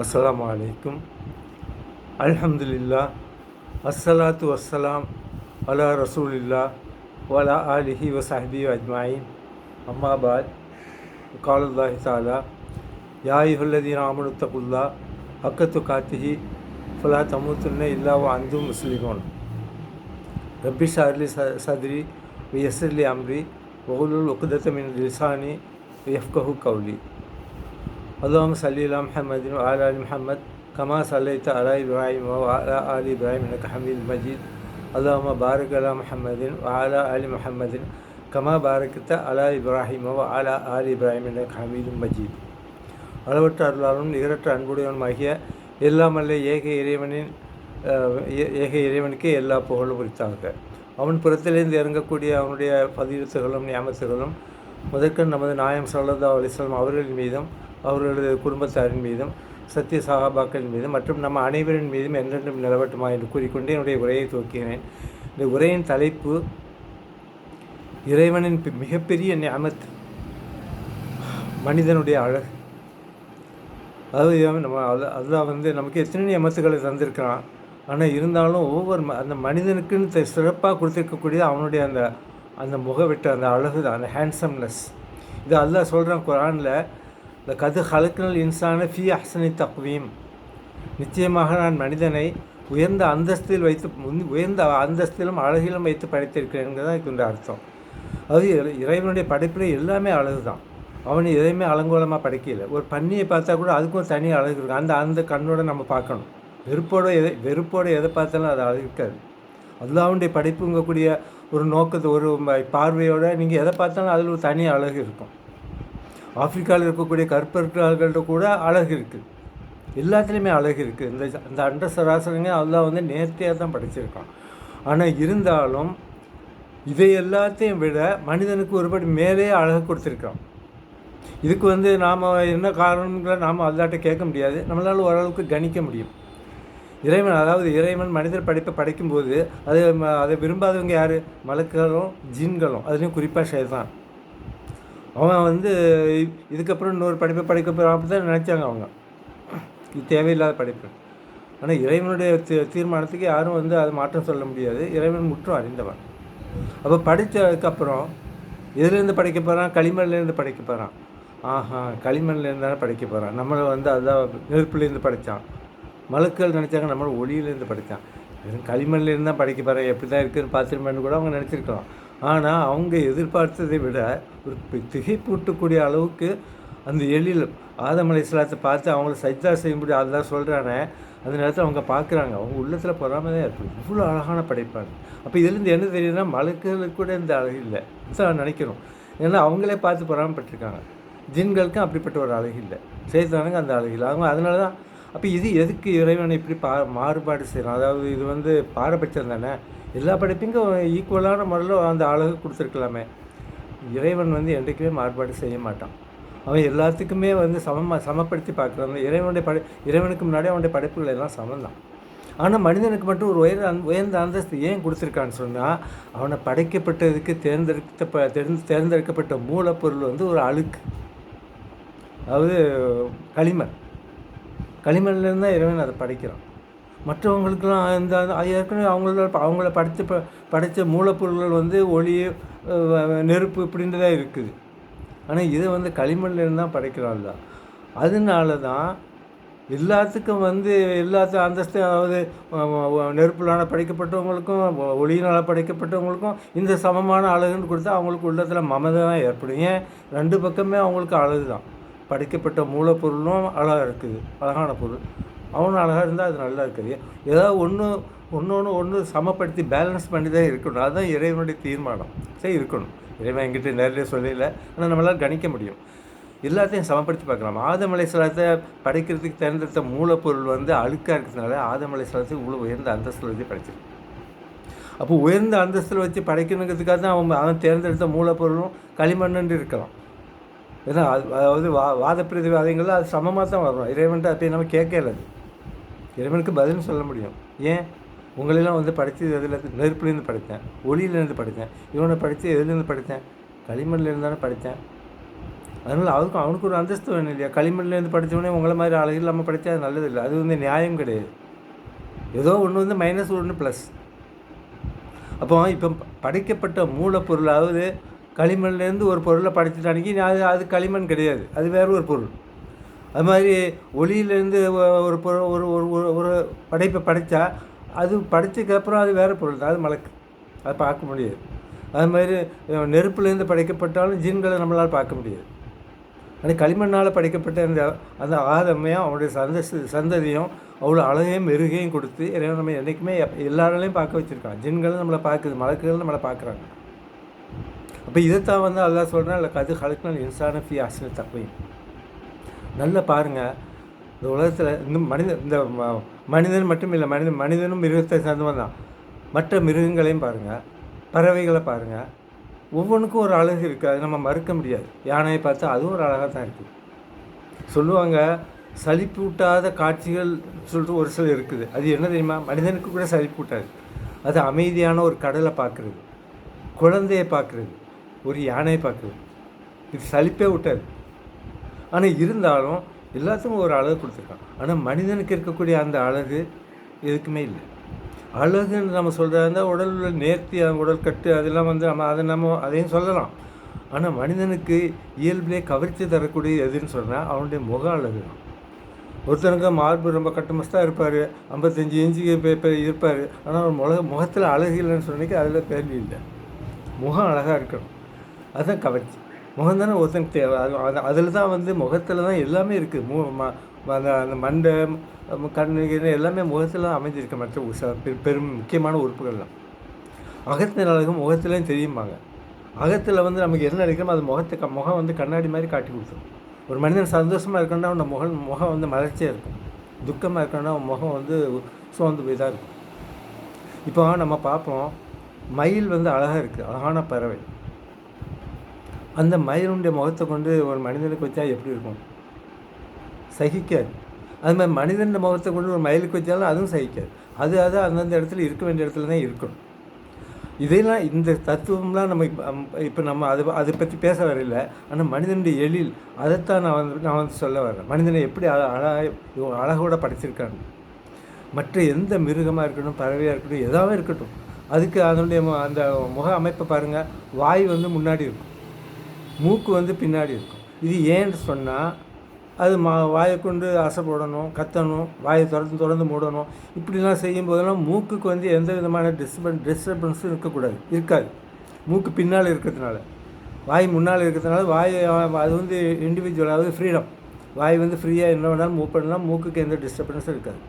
அஸ்ஸலாமு அலைக்கும். அல்ஹம்துலில்லாஹ், அஸ்ஸலாத்து வஸ்ஸலாம் அலா ரசூலில்லாஹ் வலா ஆலிஹி வஸஹ்பிஹி அஜ்மாயின். அம்மா பாத். காலல்லாஹி தஆலா யா அய்யுஹல்லதீன ஆமனு தகுல்லாஹ் ஹக்க துகாத்திஹி ஃபலா தமூத்துன்ன இல்லா வ அன்தும் முஸ்லிமூன். ரப்பி ஷ்ரஹ் சத்ரி வ யஸ்ஸிர் லி அம்ரி வஹ்லுல் உக்தத மின் லிசானி யஃப்கஹு கௌலி. اللهم صل على محمد وعلى آل محمد كما صليت على إبراهيم وعلى آل إبراهيم إنك حميد مجيد. اللهم بارك على محمد وعلى آل محمد كما باركت على إبراهيم وعلى آل إبراهيم إنك حميد مجيد. அளவற்ற அருளாலும் நிகரற்ற அன்புடையவனுமாகிய எல்லாம் அல்ல ஏக இறைவனுக்கே எல்லா புகழும் உரித்தாக. அவன் புறத்திலிருந்து இறங்கக்கூடிய அவனுடைய பதிவுகளும் நியாமத்துகளும் முதற்கண் நமது நாயம் ஸல்லல்லாஹு அலைஹி வஸல்லம் அவர்களின் மீதும் அவர்களது குடும்பத்தாரின் மீதும் சத்திய சஹாபாக்களின் மீதும் மற்றும் நம்ம அனைவரின் மீதும் என்றென்றும் நிலவட்டுமா என்று கூறிக்கொண்டு என்னுடைய உரையை துவக்கினேன். இந்த உரையின் தலைப்பு இறைவனின் மிகப்பெரிய நிஅமத், மனிதனுடைய அழகு. அதாவது நம்ம அல்லாஹ் நமக்கு எத்தனை நியமத்துக்களை தந்திருக்கிறான். ஆனால் இருந்தாலும் ஒவ்வொரு அந்த மனிதனுக்குன்னு சிறப்பாக கொடுத்துருக்கக்கூடிய அவனுடைய அந்த அந்த முகவெட்டு, அந்த அழகு தான், அந்த ஹேண்ட்ஸம்னஸ். இது அல்லாஹ் சொல்கிறான் குர்ஆனில், கது ஹலக்னல் இன்சான ஃபி அஹ்சனி தக்வீம். நிச்சயமாக நான் மனிதனை உயர்ந்த அந்தஸ்திலும் அழகிலும் வைத்து படைத்திருக்கிறேங்கிறது தான் இதுக்கு அர்த்தம். அது இறைவனுடைய படைப்பில் எல்லாமே அழகு தான். அவனை எதையுமே அலங்கோலமாக படைக்கல. ஒரு பன்னியை பார்த்தா கூட அதுக்கும் தனி அழகு இருக்கும். அந்த கண்ணோட நம்ம பார்க்கணும். வெறுப்போடு எதை பார்த்தாலும் அது அழகு இருக்காது. அல்லாஹ்வுடைய படைப்புங்கக்கூடிய ஒரு நோக்கத்தை, ஒரு பார்வையோடு நீங்கள் எதை பார்த்தாலும் அதில் ஒரு தனி அழகு இருக்கும். ஆப்பிரிக்காவில் இருக்கக்கூடிய கற்பர்கள்கிட்ட கூட அழகு இருக்குது. எல்லாத்துலேயுமே அழகு இருக்குது. இந்த அண்ட சராசரிங்க அல்லாஹ் நேர்த்தியாக தான் படைச்சிருக்கான். ஆனால் இருந்தாலும் இதை எல்லாத்தையும் விட மனிதனுக்கு ஒருபடி மேலே அழகு கொடுத்துருக்கான். இதுக்கு நாம் என்ன காரணங்களை நாம் அல்லாட்ட கேட்க முடியாது. நம்மளால் ஓரளவுக்கு கணிக்க முடியும். இறைவன் மனிதர் படைப்பை படைக்கும்போது அதை விரும்பாதவங்க யார்? மலக்குகளும் ஜின்களும், அதுலேயும் குறிப்பாக ஷைத்தான். அவன் இதுக்கப்புறம் இன்னொரு படைப்பை படைக்க போகிறான் அப்படி தான் நினச்சாங்க அவங்க. இது தேவையில்லாத படைப்பு. ஆனால் இறைவனுடைய தீர்மானத்துக்கு யாரும் அதை மாற்றம் சொல்ல முடியாது. இறைவன் முற்றும் அறிந்தவன். அப்போ படித்ததுக்கப்புறம் எதுலேருந்து படைக்க போகிறான்? களிமண்லேருந்து படைக்க போகிறான். களிமண்லேருந்து தானே படைக்க போகிறான். நம்மளை அதுதான் நெருப்புலேருந்து படைத்தான். மலக்குகள் நினச்சாங்க நம்மளை ஒளியிலேருந்து படைத்தான். களிமண்லேருந்து தான் படைக்க போகிறேன், எப்படி தான் இருக்குதுன்னு பார்த்துருமேன்னு கூட அவங்க நினச்சிருக்கலாம். ஆனால் அவங்க எதிர்பார்த்ததை விட ஒரு திகைப்பூட்டக்கூடிய அளவுக்கு அந்த எழில் ஆதம் அலைஹிஸ்ஸலாத்தை பார்த்து அவங்கள சஜ்ஜா செய்யும்படி அதுதான் சொல்கிறானே. அந்த நேரத்தில் அவங்க பார்க்குறாங்க, அவங்க உள்ளத்தில் பொறாமை தான் ஏற்படும். இவ்வளோ அழகான படைப்பாங்க. அப்போ இதுலேருந்து என்ன தெரியுதுன்னா, மலக்குகளுக்கு கூட இந்த அழகு இல்லை தான் நினைக்கணும். ஏன்னா அவங்களே பார்த்து பொறாமப்பட்டிருக்காங்க. ஜின்களுக்கும் அப்படிப்பட்ட ஒரு அழகு இல்லை, செய்தானுங்க அந்த அழகு இல்லை. அவங்க அதனால தான். அப்போ இது எதுக்கு இறைவனை இப்படி மாறுபாடு செய்யலாம்? அதாவது இது பாரபட்சம் தானே. எல்லா படைப்புக்கும் ஈக்குவலான முறையில் அந்த அழகு கொடுத்துருக்கலாமே. இறைவன் என்றைக்குமே மாறுபாடு செய்ய மாட்டான். அவன் எல்லாத்துக்குமே சமப்படுத்தி பார்க்குறான். இறைவனுக்கு முன்னாடி அவனுடைய படைப்புகள் எல்லாம் சமந்தான். ஆனால் மனிதனுக்கு மட்டும் ஒரு உயர்ந்த அந்தஸ்து ஏன் கொடுத்துருக்கான்னு சொன்னால், அவனை படைக்கப்பட்டதுக்கு தேர்ந்தெடுக்கப்பட்ட மூலப்பொருள் ஒரு அழுக்கு. அதாவது களிமண்லேருந்து தான் இறைவன் அதை படைக்கிறான். மற்றவங்களுக்கெல்லாம் ஏற்கனவே அவங்கள படைத்த மூலப்பொருள்கள் ஒளி, நெருப்பு இப்படின்றதான் இருக்குது. ஆனால் இதை களிமண்லேருந்து தான் படைக்கிறான்ல. அதனால தான் எல்லாத்துக்கும் எல்லாத்தையும் அந்தஸ்து, அதாவது நெருப்புலான படைக்கப்பட்டவங்களுக்கும் ஒளியினால் படைக்கப்பட்டவங்களுக்கும் இந்த சமமான அழகுன்னு கொடுத்தா அவங்களுக்கு உள்ளத்தில் மமதை தான் ஏற்படும். ஏன்? ரெண்டு பக்கமே அவங்களுக்கு அழகு தான். படைக்கப்பட்ட மூலப்பொருளும் அழகாக இருக்குது, அழகான பொருள். அவனும் அழகாக இருந்தால் அது நல்லா இருக்குது. ஏதாவது ஒன்று சமப்படுத்தி பேலன்ஸ் பண்ணி தான் இருக்கணும். அதுதான் இறைவனுடைய தீர்மானம். இருக்கணும். இறைவன் என்கிட்ட நேரடியாக சொல்லலை, ஆனால் நம்மளால் கணிக்க முடியும். எல்லாத்தையும் சமப்படுத்தி பார்க்கலாம். ஆதம் அலைஹிஸ்ஸலாத்தை படைக்கிறதுக்கு தேர்ந்தெடுத்த மூலப்பொருள் அழுக்காக இருக்கிறதுனால ஆதம் அலைஹிஸ்ஸலாத்தை இவ்வளோ உயர்ந்த அந்தஸ்தில் வச்சு படைச்சிருக்கு. அப்போ உயர்ந்த அந்தஸ்தில் வச்சு படைக்கணுங்கிறதுக்காக தான் அவன் தேர்ந்தெடுத்த மூலப்பொருளும் களிமண்ணுன்னு இருக்கலாம். ஏன்னா அதாவது வாத பிரதிவாதங்கள் அது சமமாக தான் வரும். இறைவன்ட்டு அப்போ நம்ம கேட்கல. இறைவனுக்கு பதில்னு சொல்ல முடியும். ஏன்? உங்களெல்லாம் படித்தது எதில்? நெருப்புலேருந்து படித்தேன், ஒளியிலேருந்து படித்தேன். இவனை படித்து எதுலேருந்து படித்தேன்? களிமண்லேருந்து தானே படித்தேன். அதனால் அவனுக்கு ஒரு அந்தஸ்து வேணும் இல்லையா? களிமண்லேருந்து படித்தவொடனே உங்களை மாதிரி அழகு இல்லாமல் படித்தா அது நல்லது இல்லை. அது வந்து நியாயம் கிடையாது. ஏதோ ஒன்று வந்து மைனஸ், ஒன்று ப்ளஸ். அப்போ இப்போ படைக்கப்பட்ட மூலப்பொருளாவது களிமண்லேருந்து ஒரு பொருளை படைச்சிட்டானிக்கு அது களிமண் கிடையாது, அது வேறு ஒரு பொருள். அது மாதிரி ஒளியிலேருந்து ஒரு பொருள் ஒரு படைப்பை படைத்தா அது படைச்சதுக்கப்புறம் அது வேறு பொருள் தான், அது மலக்கு, அதை பார்க்க முடியாது. அது மாதிரி நெருப்புலேருந்து படைக்கப்பட்டாலும் ஜீன்களை நம்மளால் பார்க்க முடியாது. ஆனால் களிமண்ணால் படைக்கப்பட்ட அந்த ஆதமையும் அவனுடைய சந்ததியும் அவ்வளோ அழகையும் மெருகையும் கொடுத்து இறைவன் நம்ம என்றைக்குமே எல்லாராலையும் பார்க்க வச்சுருக்கான். ஜின்களும் நம்மளை பார்க்குது, மலக்குகளும் நம்மளை பார்க்குறாங்க. அப்போ இதைத்தான் வந்து அல்லாஹ் சொல்கிறேன், இல்லை கது ஹலக்னல் இன்சான ஃபி அஹ்ஸனி தக்வீம். நல்லா பாருங்கள், இந்த உலகத்தில் இந்த மனிதன் மட்டும் இல்லை, மனிதனும் மிருகத்தை சார்ந்தவன் தான். மற்ற மிருகங்களையும் பாருங்கள், பறவைகளை பாருங்கள், ஒவ்வொன்றுக்கும் ஒரு அழகு இருக்குது, அது நம்ம மறுக்க முடியாது. யானையை பார்த்தா அதுவும் ஒரு அழகாக தான் இருக்குது. சொல்லுவாங்க, சலிப்பூட்டாத காட்சிகள் சொல்லிட்டு ஒரு சில இருக்குது. அது என்ன தெரியுமா? மனிதனுக்கு கூட சலிப்பூட்டாது. அது அமைதியான ஒரு கடலை பார்க்குறது, குழந்தையை பார்க்குறது, ஒரு யானையை பார்க்குறது, இது சலிப்பே விட்டாது. ஆனால் இருந்தாலும் எல்லாத்துக்கும் ஒரு அழகு கொடுத்துருக்கான். ஆனால் மனிதனுக்கு இருக்கக்கூடிய அந்த அழகு எதுக்குமே இல்லை. அழகுன்னு நம்ம சொல்கிறதா உடல் நேர்த்தி, உடல் கட்டு, அதெல்லாம் வந்து அதையும் சொல்லலாம். ஆனால் மனிதனுக்கு இயல்பிலே கவர்ச்சி தரக்கூடிய எதுன்னு சொன்னால் அவனுடைய முக அழகு தான். ஒருத்தனுக்கு மார்பு ரொம்ப கட்டுமஸ்தாக இருப்பார், 55 இன்ச்சுக்கு இருப்பார். ஆனால் அவன் முகத்தில் அழகு இல்லைன்னு சொன்னிக்கு அதில் கேள்வி இல்லை. முகம் அழகாக இருக்கணும், அதுதான் கவர்ச்சி. முகம் தானே ஒருத்தனுக்கு தேவை. அதில் தான் வந்து முகத்தில் தான் எல்லாமே இருக்குது. அந்த மண்டை, கண்ணு எல்லாமே முகத்தில் தான் அமைஞ்சிருக்கு. மற்ற பெரும் முக்கியமான உறுப்புகள்லாம் அகத்தின் அழகு முகத்துலேயும் தெரியுமாங்க. அகத்தில் வந்து நமக்கு என்ன நினைக்கிறோமோ அது முகம் வந்து கண்ணாடி மாதிரி காட்டி கொடுத்துரும். ஒரு மனிதன் சந்தோஷமாக இருக்கணும்னா அவன் முகம் வந்து மலர்ச்சியாக இருக்கும். துக்கமாக இருக்கணும்னா அவன் முகம் வந்து சோர்ந்து போய் தான் இருக்கும். இப்போ நம்ம பார்ப்போம், மயில் வந்து அழகாக இருக்குது, அழகான பறவை. அந்த மயிலுடைய முகத்தை கொண்டு ஒரு மனிதனுக்கு வச்சா எப்படி இருக்கும்? சகிக்காது. அது மாதிரி மனிதன் முகத்தை கொண்டு ஒரு மயிலுக்கு வச்சாலும் அதுவும் சகிக்காது. அது அந்தந்த இடத்துல இருக்க வேண்டிய இடத்துல தான் இருக்கணும். இதெல்லாம் இந்த தத்துவம்லாம் நம்ம இப்போ நம்ம அதை பற்றி பேச வரையில்லை. ஆனால் மனிதனுடைய எழில், அதைத்தான் நான் வந்து சொல்ல வரேன். மனிதனை எப்படி அழகோடு படைச்சிருக்காங்க. மற்ற எந்த மிருகமாக இருக்கட்டும், பறவையாக இருக்கட்டும், எதாவது இருக்கட்டும், அதுக்கு அதனுடைய அந்த முக அமைப்பை பாருங்கள். வாய் வந்து முன்னாடி இருக்கும், மூக்கு வந்து பின்னாடி இருக்கும். இது ஏன்னு சொன்னால் அது வாயை கொண்டு அசை போடணும், கத்தணும், வாயை தொடர்ந்து மூடணும். இப்படிலாம் செய்யும்போதெல்லாம் மூக்குக்கு வந்து எந்த விதமான டிஸ்டர்பன்ஸும் இருக்காது. மூக்கு பின்னால் இருக்கிறதுனால, வாய் முன்னால் இருக்கிறதுனால அது வந்து இண்டிவிஜுவல், அதாவது ஃப்ரீடம். வாய் வந்து ஃப்ரீயாக என்ன வேணாலும் மூவ் பண்ணலாம், மூக்குக்கு எந்த டிஸ்டர்பன்ஸும் இருக்காது.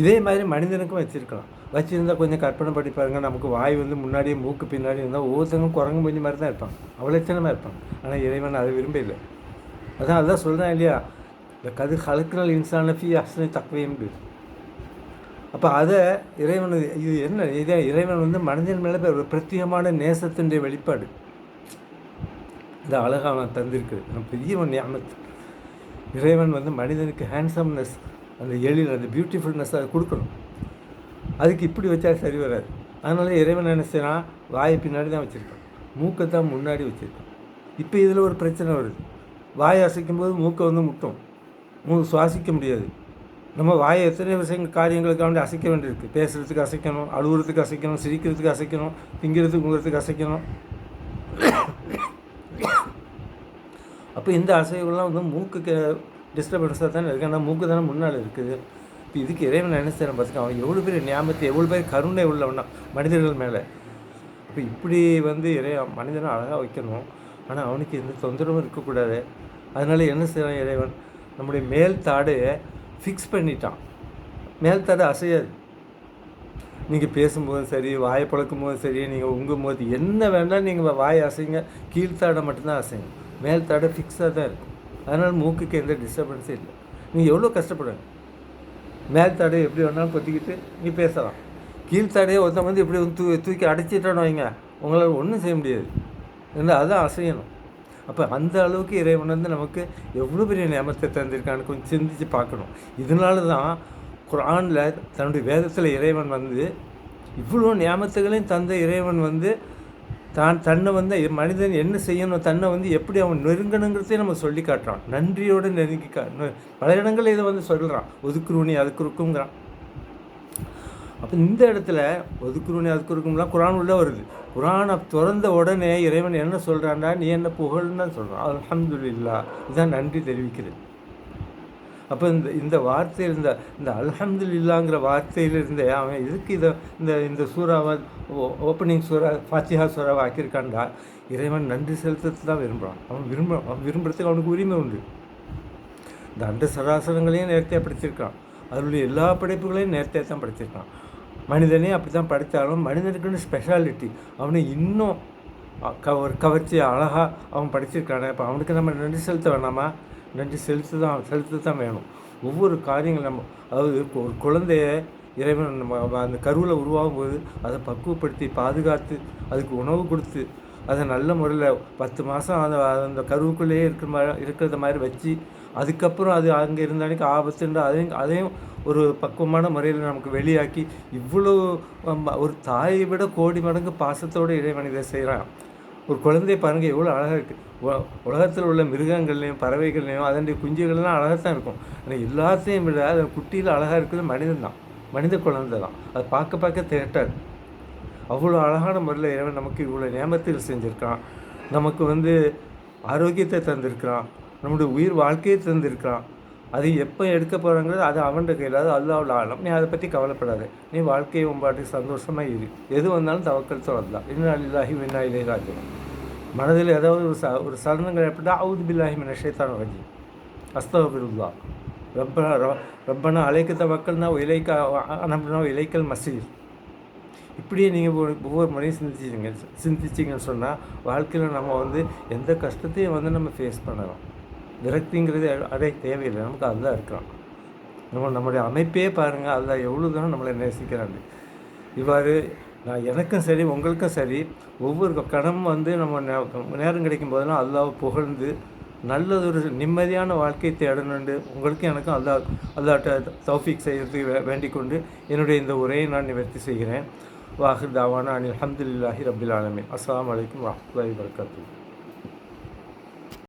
இதே மாதிரி மனிதனுக்கும் வச்சுருந்தால் கொஞ்சம் கற்பனை பண்ணி பாருங்கள். நமக்கு வாய் வந்து முன்னாடியே மூக்கு பின்னாடி இருந்தால் ஒவ்வொருத்தங்களும் குரங்கு மூஞ்சி மாதிரி தான் இருப்பாங்க, அவ்வளோ லட்சணமாக இருப்பாங்க. ஆனால் இறைவன் அதை விரும்பலை. அதான் சொல்கிறேன் இல்லையா, இந்த கது ஹலக்னல் இன்சான ஃபி அஹ்ஸனி தக்வீம். அப்போ அதை இறைவன் இது என்ன, இதே இறைவன் வந்து மனிதன் மேலே ஒரு பிரத்யேகமான நேசத்தினுடைய வெளிப்பாடு. இந்த அழகாக அவன் தந்திருக்குது, நம்ம பெரிய ஒரு ஞாபகத்து. இறைவன் வந்து மனிதனுக்கு ஹேண்ட்ஸம்னஸ், அந்த எழில், அந்த பியூட்டிஃபுல்னஸ் அதை கொடுக்கணும். அதுக்கு இப்படி வச்சா சரி வராது. அதனால இறைவன் என்ன செய்யறான், வாயை பின்னாடி தான் வச்சுருக்கான், மூக்கை தான் முன்னாடி வச்சுருக்கான். இப்போ இதில் ஒரு பிரச்சனை வருது. வாயை அசைக்கும் போது மூக்கை வந்து முட்டும், சுவாசிக்க முடியாது. நம்ம வாயை எத்தனை காரியங்களுக்காக வேண்டி அசைக்க வேண்டியிருக்கு. பேசுகிறதுக்கு அசைக்கணும், அழுகுறதுக்கு அசைக்கணும், சிரிக்கிறதுக்கு அசைக்கணும், திங்கிறதுக்கு உங்கிறதுக்கு அசைக்கணும். அப்போ இந்த அசைவுகள்லாம் வந்து மூக்குக்கு டிஸ்டர்பன்ஸாக தானே இருக்குது. ஆனால் மூக்கு தானே முன்னால் இருக்குது. இப்போ இதுக்கு இறைவன் என்ன செய்யணும் பார்த்துக்க, அவன் எவ்வளோ பேர் ஞாபகத்தை, எவ்வளோ பேர் கருணை உள்ளவனா மனிதர்கள் மேலே. இப்போ இப்படி வந்து மனிதனை அழகாக வைக்கணும், ஆனால் அவனுக்கு எந்த தொந்தரவும் இருக்கக்கூடாது. அதனால் என்ன செய்யறான் இறைவன், நம்முடைய மேல் தாடையை ஃபிக்ஸ் பண்ணிட்டான். மேல் தாடை அசையாது. நீங்கள் பேசும்போதும் சரி, வாயை பழக்கும் போதும் சரி, நீங்கள் உங்கும் போது என்ன வேணாலும் நீங்கள் வாயை அசைங்க, கீழ்த்தாடை மட்டும்தான் அசைங்க, மேல் தாடை ஃபிக்ஸாக தான் இருக்கும். அதனால் மூக்குக்கு எந்த டிஸ்டர்பன்ஸும் இல்லை. நீங்கள் எவ்வளோ கஷ்டப்படுங்க, மேல் தாடையை எப்படி வேணாலும் கொத்திக்கிட்டு நீ பேசலாம். கீழ்த்தாடையை ஒருத்தன் வந்து இப்படி தூக்கி அடைச்சிட்டான்னு வைங்க, உங்களால் ஒன்றும் செய்ய முடியாது. ஏன்னா அதுதான் அசையணும். அப்போ அந்த அளவுக்கு இறைவன் வந்து நமக்கு எவ்வளோ பெரிய நியமத்தை தந்திருக்கான்னு கொஞ்சம் சிந்தித்து பார்க்கணும். இதனால தான் குர்ஆனில் தன்னுடைய வேதத்தில் இறைவன் வந்து இவ்வளோ நியமத்துகளையும் தந்த இறைவன் வந்து தன்னை வந்து மனிதன் என்ன செய்யணும், தன்னை வந்து எப்படி அவன் நெருங்கணுங்கிறதே நம்ம சொல்லி காட்டுறான். நன்றியோடு நெருங்கி பல இடங்களில் இதை வந்து சொல்கிறான். ஒதுக்குருவனி அதுக்கு இருக்குங்கிறான். அப்போ இந்த இடத்துல ஒதுக்குருவனி அதுக்கு இருக்கும்லாம் குரான் உள்ள வருது. குரானை திறந்த உடனே இறைவன் என்ன சொல்கிறான்டா, நீ என்ன புகழ்ன்னு சொல்கிறான். அல்ஹம்துலில்லாஹ், இதுதான் நன்றி தெரிவிக்கிறது. அப்போ இந்த வார்த்தையில் இந்த அல்ஹம்துலில்லாங்கிற வார்த்தையிலிருந்தே அவன் எதுக்கு இந்த சூறாவை ஓப்பனிங் சூறா ஃபாத்திஹா சூறாவை ஆக்கியிருக்கான்டா, இறைவன் நன்றி செலுத்துறது தான் விரும்புகிறான். அவன் விரும்புறதுக்கு அவனுக்கு உரிமை உண்டு. இந்த அண்ட சராசரங்களையும் நேர்த்தியாக படைச்சிருக்கான். அதனுடைய எல்லா படைப்புகளையும் நேர்த்தியாக தான் படைச்சிருக்கான். மனிதனே அப்படி தான் படைத்தாலும் மனிதனுக்குன்னு ஸ்பெஷாலிட்டி அவனை இன்னும் ஒரு கவர்ச்சி அழகாக அவன் படிச்சிருக்கானே. இப்போ அவனுக்கு நம்ம நன்றி செலுத்த வேணாமா? நன்றி செலுத்த தான் வேணும். ஒவ்வொரு காரியங்கள் நம்ம, அதாவது ஒரு குழந்தைய இறைவன் நம்ம அந்த கருவில் உருவாகும் போது அதை பக்குவப்படுத்தி பாதுகாத்து அதுக்கு உணவு கொடுத்து அதை நல்ல முறையில் 10 மாதம் அந்த கருவுக்குள்ளேயே இருக்கிறத மாதிரி வச்சு அதுக்கப்புறம் அது அங்கே இருந்தானிக்கு ஆபத்துன்ற அதையும் ஒரு பக்குவமான முறையில் நமக்கு வெளியாக்கி இவ்வளோ ஒரு தாயை விட கோடி மடங்கு பாசத்தோடு இறைவன் இதை செய்கிறான். ஒரு குழந்தைய பாருங்கள் எவ்வளோ அழகாக இருக்குது. உலகத்தில் உள்ள மிருகங்கள்லேயும் பறவைகள்லேயும் அதனுடைய குஞ்சுகள்லாம் அழகாக தான் இருக்கும். ஆனால் எல்லாத்தையும் விட அது குட்டியில் அழகாக இருக்கிறது மனிதன் தான், மனித குழந்தை தான். அது பார்க்க திகட்டாது. அவ்வளோ அழகான முறையில் இறைவன் நமக்கு இவ்வளோ நியமத்தில் செஞ்சுருக்கான். நமக்கு வந்து ஆரோக்கியத்தை தந்திருக்கிறான், நம்முடைய உயிர் வாழ்க்கையை தந்திருக்கிறான். அது எப்போ எடுக்க போகிறாங்கிறது அது அவன்கிட்ட கையில், அது அல்லாஹ்வுல் ஆலம். நீ அதை பற்றி கவலைப்படாது. நீ வாழ்க்கையை உன்பாட்டுக்கு சந்தோஷமாக இரு. எது வந்தாலும் தவக்கல் தொழலாம். இன்னா லில்லாஹி வ இன்னா இலைஹி ராஜிஊன். மனதில் ஏதாவது ஒரு சலனங்கள் ஏற்பட்டால் அவுது பில்லாஹி மினஷ் ஷைத்தானிர் ரஜீம், அஸ்தக்ஃபிருல்லாஹ், ரப்பனா அலைக்க தவக்கல்னா இலைக்க அனப்னா இலைக்கல் மஸீர். இப்படியே நீங்கள் ஒவ்வொரு முறையும் சிந்திச்சிங்கன்னு சொன்னால் வாழ்க்கையில் நம்ம வந்து எந்த கஷ்டத்தையும் வந்து நம்ம ஃபேஸ் பண்ணலாம். விரக்திங்கிறது அடைய தேவையில்லை. நமக்கு அதுதான் இருக்கிறான். நம்முடைய அமைப்பே பாருங்கள், அதுதான் எவ்வளோ தானே நம்மளை நேசிக்கிறாங்க. இவ்வாறு நான் எனக்கும் சரி உங்களுக்கும் சரி ஒவ்வொரு கணமும் வந்து நம்ம நேரம் கிடைக்கும் போதெல்லாம் அல்லாஹ்வை புகழ்ந்து நல்லதொரு நிம்மதியான வாழ்க்கையை தேடணுண்டு உங்களுக்கும் எனக்கும் அல்லாஹ்ட்ட தௌஃபீக் செய்யறதுக்கு வேண்டிக் கொண்டு என்னுடைய இந்த உரையை நான் நிவர்த்தி செய்கிறேன். வாஹிர் தாவானா அனில் அல்ஹம்துலில்லாஹி ரப்பில் ஆலமீன். அஸ்ஸலாமு அலைக்கும் வரஹ்மத்துல்லாஹி வபரகாத்துஹு.